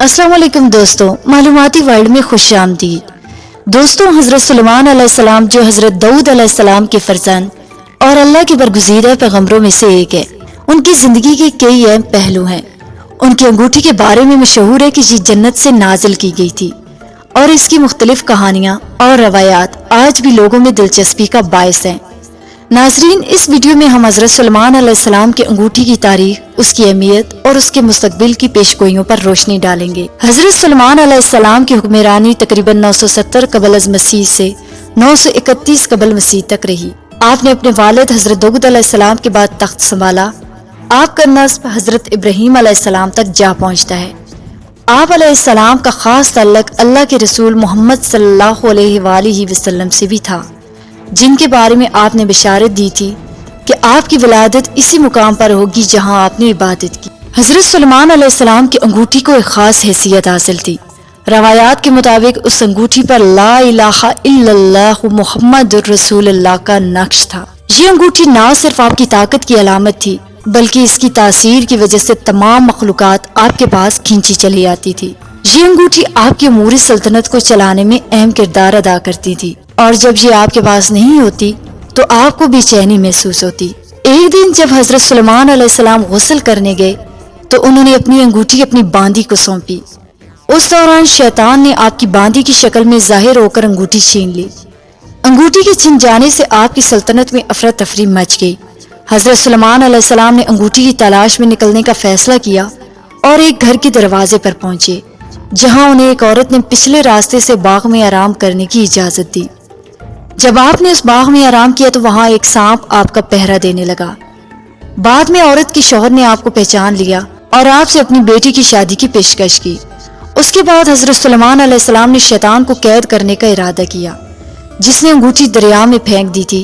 अस्सलाम वालेकुम दोस्तों, मालूमाती वर्ल्ड में खुश आमदीद। दोस्तों, हज़रत सुलेमान अलैहिस्सलाम जो हज़रत दाऊद अलैहिस्सलाम के फर्जंद और अल्लाह के बरगुज़ीदा पैगंबरों में से एक है। उनकी ज़िंदगी के कई अहम पहलू हैं। उनकी अंगूठी के बारे में मशहूर है कि ये जन्नत से नाजिल की गई थी और इसकी मुख्तलिफ कहानियाँ और रवायात आज भी लोगों में दिलचस्पी का बायस हैं। नाजरीन, इस वीडियो में हम हज़रत सुलेमान अलैहिस्सलाम की अंगूठी की तारीख, उसकी अहमियत और उसके मुस्तकबिल की पेशगोइयों पर रोशनी डालेंगे। हज़रत सुलेमान अलैहिस्सलाम की हुक्मरानी तकरीबन 970 कबल अज़ मसीह से 931 कबल मसीह तक रही। आपने अपने वालिद हज़रत दाऊद अलैहिस्सलाम के बाद तख्त संभाला। आपका नस्ब हज़रत इब्राहीम अलैहिस्सलाम तक जा पहुँचता है। आप अलैहिस्सलाम का खास ताल्लुक अल्लाह के रसूल मोहम्मद सल्लल्लाहु अलैहि वसल्लम से भी था, जिनके बारे में आपने बिशारत दी थी कि आपकी विलादत इसी मुकाम पर होगी जहां आपने इबादत की। हज़रत सुलेमान अलैहिस्सलाम की अंगूठी को एक खास हैसियत हासिल थी। रवायात के मुताबिक उस अंगूठी पर ला इलाहा इल्लल्लाहु मुहम्मदुर रसूलुल्लाह का नक्श था। ये अंगूठी ना सिर्फ आपकी ताकत की अलामत थी, बल्कि इसकी तासीर की वजह से तमाम मखलूकात आपके पास खींची चली आती थी। ये अंगूठी आपकी अमूरी सल्तनत को चलाने में अहम किरदार अदा करती थी, और जब ये आपके पास नहीं होती तो आपको बेचैनी महसूस होती। एक दिन जब हज़रत सुलेमान अलैहिस्सलाम गुस्ल करने गए तो उन्होंने अपनी अंगूठी अपनी बांदी को सौंपी। उस दौरान शैतान ने आपकी बांदी की शक्ल में जाहिर होकर अंगूठी छीन ली। अंगूठी के छिन जाने से आपकी सल्तनत में अफरा तफरी मच गई। हज़रत सुलेमान अलैहिस्सलाम ने अंगूठी की तलाश में निकलने का फैसला किया और एक घर के दरवाजे पर पहुंचे, जहां उन्हें एक औरत ने पिछले रास्ते से बाग में आराम करने की इजाजत दी। जब आपने उस बाग में आराम किया तो वहां एक सांप आपका पहरा देने लगा। बाद में औरत के शौहर ने आपको पहचान लिया और आपसे अपनी बेटी की शादी की पेशकश की। उसके बाद हज़रत सुलेमान अलैहिस्सलाम ने शैतान को कैद करने का इरादा किया, जिसने अंगूठी दरिया में फेंक दी थी।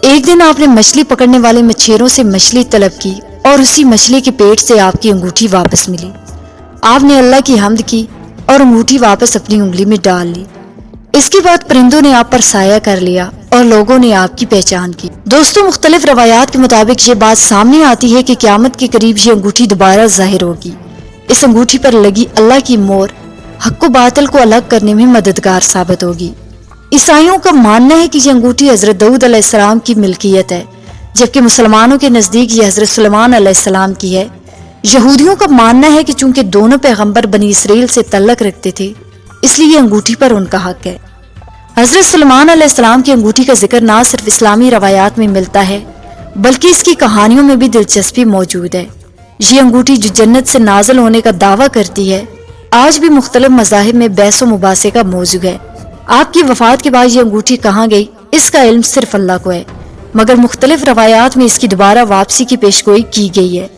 एक दिन आपने मछली पकड़ने वाले मछेरों से मछली तलब की और उसी मछली के पेट से आपकी अंगूठी वापस मिली। आपने अल्लाह की हम्द की और अंगूठी वापस अपनी उंगली में डाल ली। इसके बाद परिंदों ने आप पर साया कर लिया और लोगों ने आपकी पहचान की। दोस्तों, मुख्तलिफ रवायात के मुताबिक ये बात सामने आती है कि क़यामत के करीब ये अंगूठी दोबारा जाहिर होगी। इस अंगूठी पर लगी अल्लाह की मोहर हक व बातिल को अलग करने में मददगार साबित होगी। ईसाइयों का मानना है कि ये अंगूठी हज़रत दाऊद अलैहिस्सलाम की मिल्कियत है, जबकि मुसलमानों के नज़दीक ये हज़रत सुलेमान अलैहिस्सलाम की है। यहूदियों का मानना है कि चूंकि दोनों पैगंबर बनी इसराइल से तल्लक रखते थे, इसलिए अंगूठी पर उनका हक है। हज़रत सुलेमान अलैहिस्सलाम की अंगूठी का जिक्र ना सिर्फ इस्लामी रवायात में मिलता है, बल्कि इसकी कहानियों में भी दिलचस्पी मौजूद है। ये अंगूठी जो जन्नत से नाजिल होने का दावा करती है, आज भी मुख्तलिफ मज़ाहिब में बहस व मुबासे का मौजू है। आपकी वफात के बाद ये अंगूठी कहाँ गई, इसका इल्म सिर्फ अल्लाह को है, मगर मुख्तलिफ रवायात में इसकी दोबारा वापसी की पेशगोई की गई है।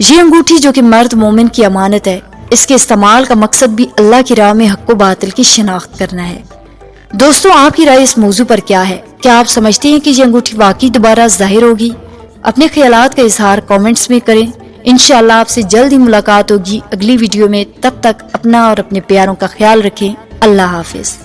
ये अंगूठी जो कि मर्द मोमिन की अमानत है, इसके इस्तेमाल का मकसद भी अल्लाह की राह में हक व बातिल की शिनाख्त करना है। दोस्तों, आपकी राय इस मौजू पर क्या है? क्या आप समझते हैं कि ये अंगूठी वाकई दोबारा जाहिर होगी? अपने ख्यालात का इजहार कमेंट्स में करें। इंशाअल्लाह आपसे जल्द ही मुलाकात होगी अगली वीडियो में। तब तक अपना और अपने प्यारों का ख्याल रखें। अल्लाह हाफिज।